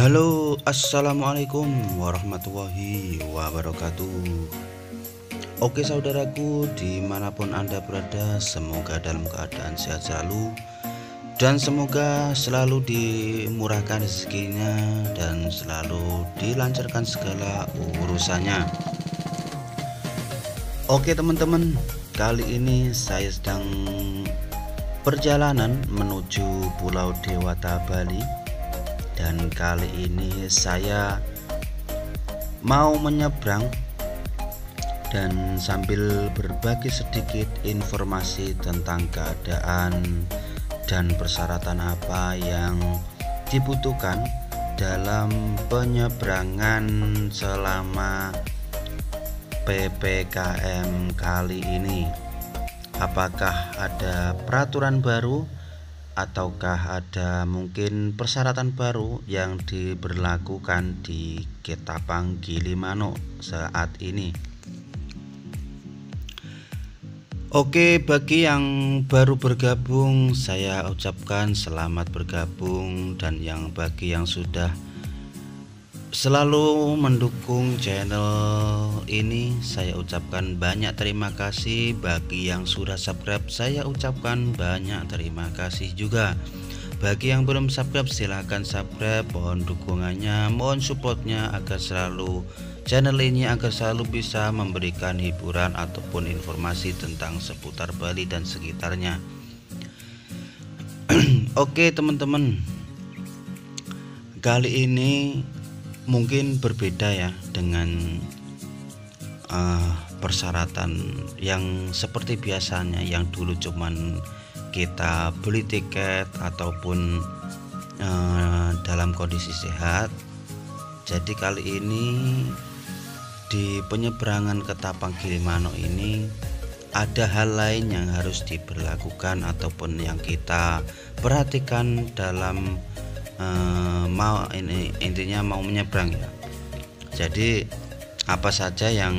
Halo, assalamualaikum warahmatullahi wabarakatuh. Oke saudaraku, dimanapun anda berada, semoga dalam keadaan sehat selalu dan semoga selalu dimurahkan rezekinya dan selalu dilancarkan segala urusannya. Oke teman-teman, kali ini saya sedang perjalanan menuju Pulau Dewata, Bali. Dan kali ini saya mau menyeberang dan sambil berbagi sedikit informasi tentang keadaan dan persyaratan apa yang dibutuhkan dalam penyeberangan selama PPKM kali ini. Apakah ada peraturan baru ataukah ada mungkin persyaratan baru yang diberlakukan di Ketapang Gilimanuk saat ini? Oke, bagi yang baru bergabung saya ucapkan selamat bergabung, dan bagi yang sudah selalu mendukung channel ini saya ucapkan banyak terima kasih. Bagi yang sudah subscribe saya ucapkan banyak terima kasih juga. Bagi yang belum subscribe silahkan subscribe, mohon dukungannya, mohon supportnya agar selalu channel ini agar selalu bisa memberikan hiburan ataupun informasi tentang seputar Bali dan sekitarnya. Oke teman-teman, kali ini mungkin berbeda ya dengan persyaratan yang seperti biasanya, yang dulu cuman kita beli tiket ataupun dalam kondisi sehat. Jadi kali ini di penyeberangan Ketapang Gilimanuk ini ada hal lain yang harus diberlakukan ataupun yang kita perhatikan dalam intinya mau menyeberang ya. Jadi apa saja yang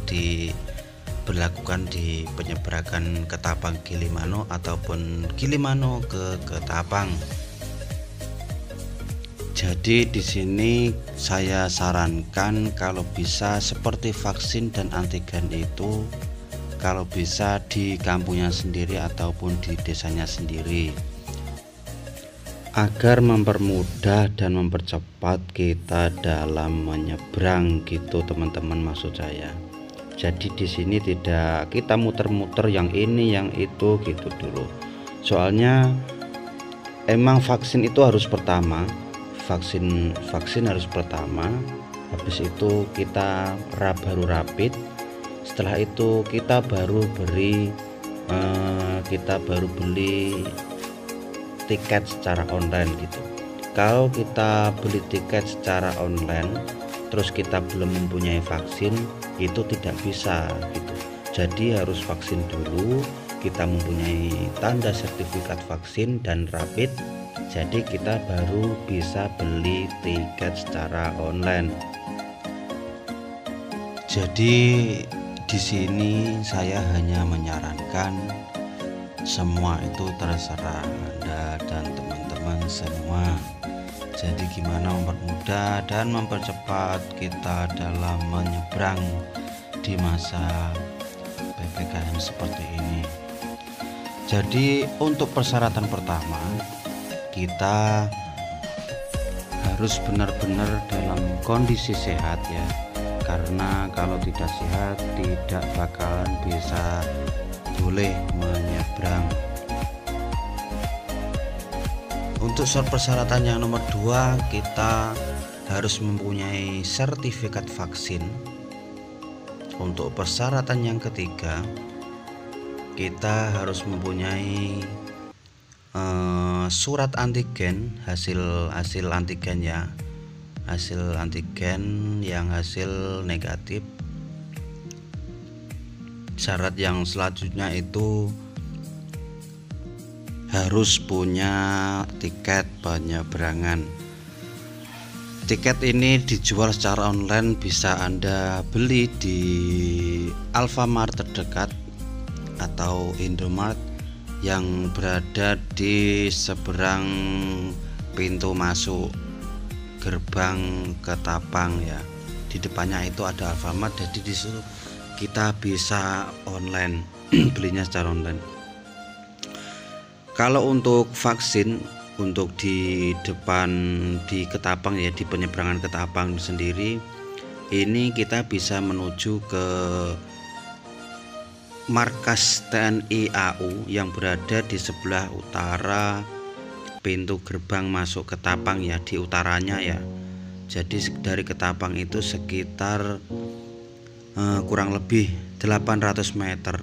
diberlakukan di penyeberangan Ketapang Gilimanuk ataupun Gilimanuk ke Ketapang. Jadi di sini saya sarankan kalau bisa seperti vaksin dan antigen itu kalau bisa di kampungnya sendiri ataupun di desanya sendiri, agar mempermudah dan mempercepat kita dalam menyeberang gitu teman-teman, maksud saya. Jadi di sini tidak kita muter-muter yang ini yang itu gitu dulu. Soalnya emang vaksin itu harus pertama, vaksin harus pertama. Habis itu kita baru rapid. Setelah itu kita baru beli tiket secara online gitu. Kalau kita beli tiket secara online terus kita belum mempunyai vaksin, itu tidak bisa gitu. Jadi harus vaksin dulu, kita mempunyai tanda sertifikat vaksin dan rapid, jadi kita baru bisa beli tiket secara online. Jadi di sini saya hanya menyarankan, semua itu terserah Anda dan teman-teman semua. Jadi gimana mempermudah dan mempercepat kita dalam menyeberang di masa PPKM seperti ini. Jadi untuk persyaratan pertama, kita harus benar-benar dalam kondisi sehat ya. Karena kalau tidak sehat tidak bakalan bisa boleh menyeberang. Untuk persyaratan yang nomor 2, kita harus mempunyai sertifikat vaksin. Untuk persyaratan yang ketiga, kita harus mempunyai surat antigen, hasil antigen ya, hasil antigen yang hasil negatif. Syarat yang selanjutnya itu harus punya tiket penyeberangan. Tiket ini dijual secara online, bisa Anda beli di Alfamart terdekat atau Indomart yang berada di seberang pintu masuk gerbang Ketapang ya. Di depannya itu ada Alfamart, jadi disuruh kita bisa online belinya secara online. Kalau untuk vaksin untuk di depan di Ketapang ya, di penyeberangan Ketapang sendiri, ini kita bisa menuju ke markas TNI AU yang berada di sebelah utara pintu gerbang masuk Ketapang ya, di utaranya ya. Jadi dari Ketapang itu sekitar kurang lebih 800 meter.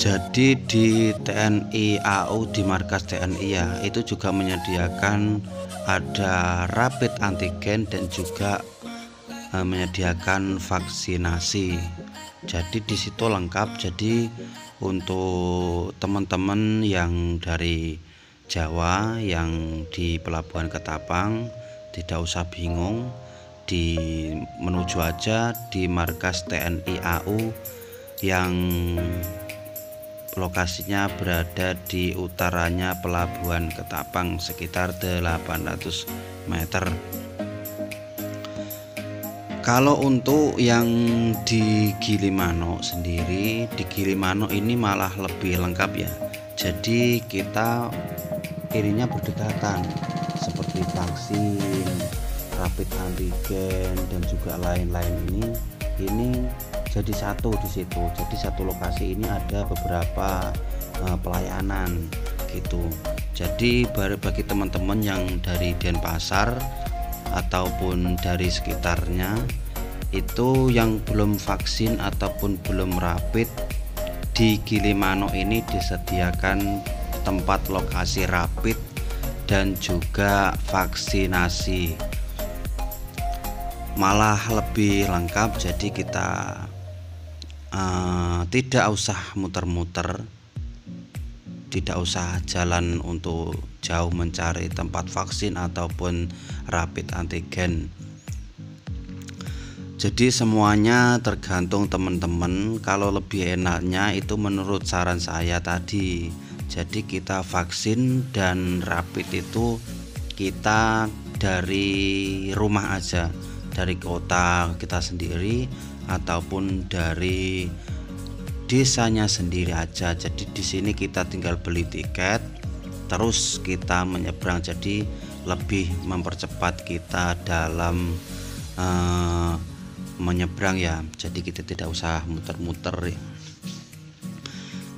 Jadi di TNI AU, di markas TNI ya, itu juga menyediakan ada rapid antigen dan juga menyediakan vaksinasi. Jadi di situ lengkap. Jadi untuk teman-teman yang dari Jawa yang di Pelabuhan Ketapang tidak usah bingung, menuju aja di markas TNI AU yang lokasinya berada di utaranya Pelabuhan Ketapang sekitar 800 meter. Kalau untuk yang di Gilimano sendiri, di Gilimano ini malah lebih lengkap ya. Jadi kita ininya berdekatan, seperti vaksin, rapid antigen dan juga lain-lain ini jadi satu di situ. Jadi satu lokasi ini ada beberapa pelayanan gitu. Jadi bagi teman-teman yang dari Denpasar ataupun dari sekitarnya itu yang belum vaksin ataupun belum rapid, di Gilimano ini disediakan tempat lokasi rapid dan juga vaksinasi, malah lebih lengkap. Jadi kita tidak usah muter-muter, tidak usah jalan untuk jauh mencari tempat vaksin ataupun rapid antigen. Jadi semuanya tergantung teman-teman. Kalau lebih enaknya itu menurut saran saya tadi, jadi kita vaksin dan rapid itu kita dari rumah aja, dari kota kita sendiri ataupun dari desanya sendiri aja. Jadi di sini kita tinggal beli tiket terus kita menyeberang, jadi lebih mempercepat kita dalam menyeberang ya. Jadi kita tidak usah muter-muter ya.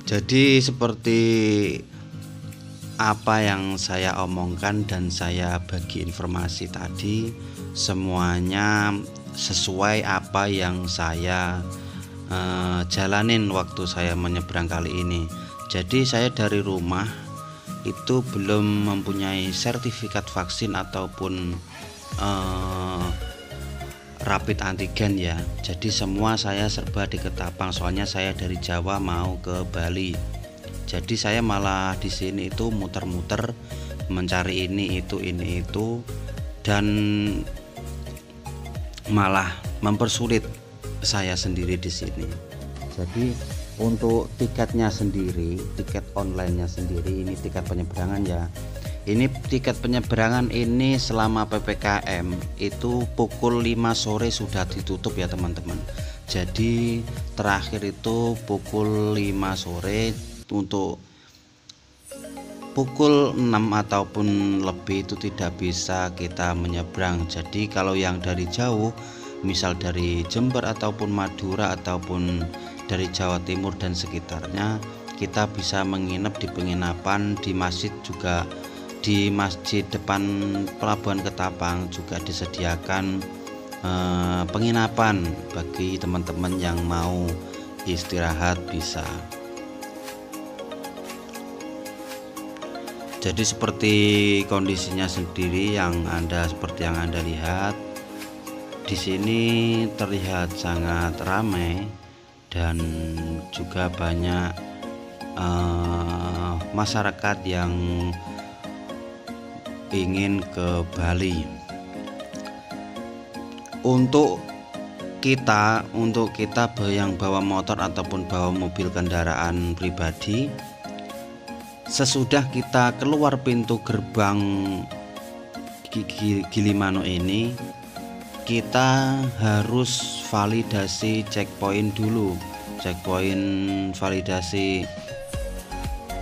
Jadi seperti apa yang saya omongkan dan saya bagi informasi tadi, semuanya sesuai apa yang saya jalanin waktu saya menyeberang kali ini. Jadi saya dari rumah itu belum mempunyai sertifikat vaksin ataupun rapid antigen ya. Jadi semua saya serba di Ketapang, soalnya saya dari Jawa mau ke Bali. Jadi saya malah di sini itu muter-muter mencari ini itu dan malah mempersulit saya sendiri di sini. Jadi untuk tiketnya sendiri, tiket online-nya sendiri, ini tiket penyeberangan ya. Ini tiket penyeberangan ini selama PPKM itu pukul 5 sore sudah ditutup ya teman-teman. Jadi terakhir itu pukul 5 sore, untuk pukul 6 ataupun lebih itu tidak bisa kita menyeberang. Jadi kalau yang dari jauh, misal dari Jember ataupun Madura ataupun dari Jawa Timur dan sekitarnya, kita bisa menginap di penginapan di masjid juga. Di masjid depan Pelabuhan Ketapang juga disediakan penginapan bagi teman-teman yang mau istirahat bisa. Jadi seperti kondisinya sendiri yang seperti yang Anda lihat di sini, terlihat sangat ramai dan juga banyak masyarakat yang ingin ke Bali. Untuk kita yang bawa motor ataupun bawa mobil kendaraan pribadi, sesudah kita keluar pintu gerbang Gilimanuk ini kita harus validasi checkpoint dulu, checkpoint validasi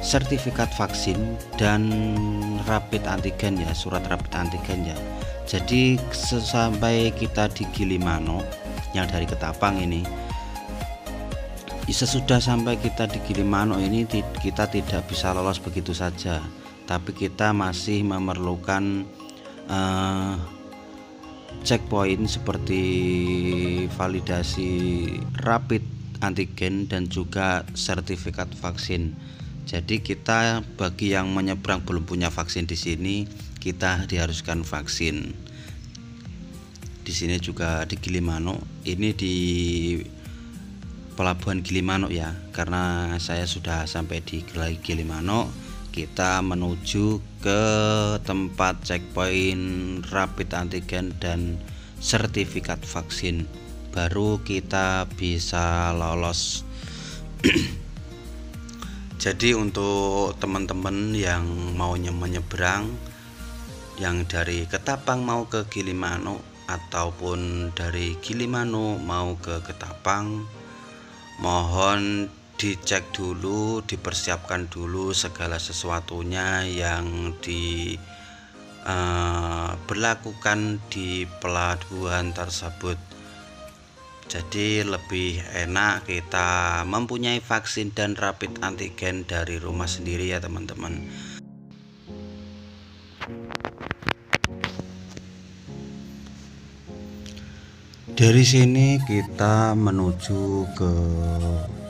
sertifikat vaksin dan rapid antigen ya, surat rapid antigen ya. Jadi sesampai kita di Gilimanuk yang dari Ketapang ini, sesudah sampai kita di Gilimanuk ini kita tidak bisa lolos begitu saja, tapi kita masih memerlukan checkpoint seperti validasi rapid antigen dan juga sertifikat vaksin. Jadi kita bagi yang menyeberang belum punya vaksin di sini, kita diharuskan vaksin. Di sini juga di Gilimanuk, ini di Pelabuhan Gilimanuk ya, karena saya sudah sampai di Gilimanuk. Kita menuju ke tempat checkpoint rapid antigen dan sertifikat vaksin, baru kita bisa lolos. Jadi untuk teman-teman yang maunya menyeberang, yang dari Ketapang mau ke Gilimanuk ataupun dari Gilimanuk mau ke Ketapang, mohon dicek dulu, dipersiapkan dulu segala sesuatunya yang diberlakukan di pelabuhan tersebut. Jadi lebih enak kita mempunyai vaksin dan rapid antigen dari rumah sendiri ya teman-teman. Dari sini kita menuju ke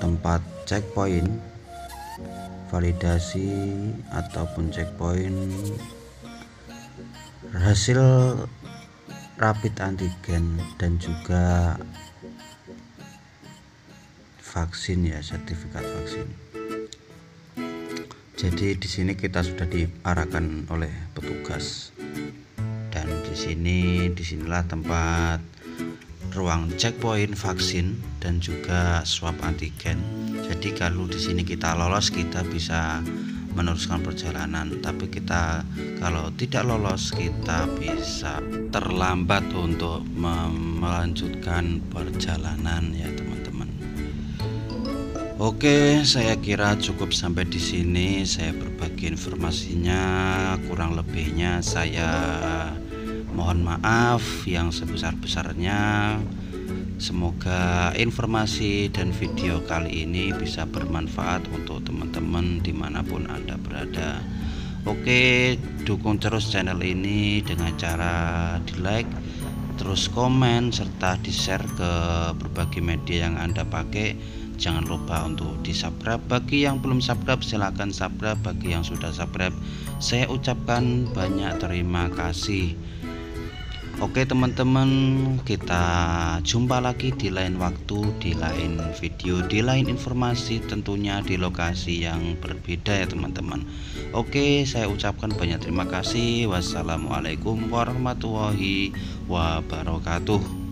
tempat checkpoint validasi ataupun checkpoint hasil rapid antigen dan juga vaksin ya, sertifikat vaksin. Jadi di sini kita sudah diarahkan oleh petugas, dan disinilah tempat ruang checkpoint vaksin dan juga swab antigen. Jadi kalau di sini kita lolos, kita bisa meneruskan perjalanan, tapi kita kalau tidak lolos, kita bisa terlambat untuk melanjutkan perjalanan ya teman-teman. Oke, saya kira cukup sampai di sini. Saya berbagi informasinya, kurang lebihnya saya mohon maaf yang sebesar-besarnya. Semoga informasi dan video kali ini bisa bermanfaat untuk teman-teman dimanapun Anda berada. Oke, dukung terus channel ini dengan cara di like, terus komen, serta di share ke berbagai media yang Anda pakai. Jangan lupa untuk di subscribe. Bagi yang belum subscribe, silahkan subscribe. Bagi yang sudah subscribe, saya ucapkan banyak terima kasih. Oke teman-teman, kita jumpa lagi di lain waktu, di lain video, di lain informasi, tentunya di lokasi yang berbeda ya teman-teman. Oke, saya ucapkan banyak terima kasih. Wassalamualaikum warahmatullahi wabarakatuh.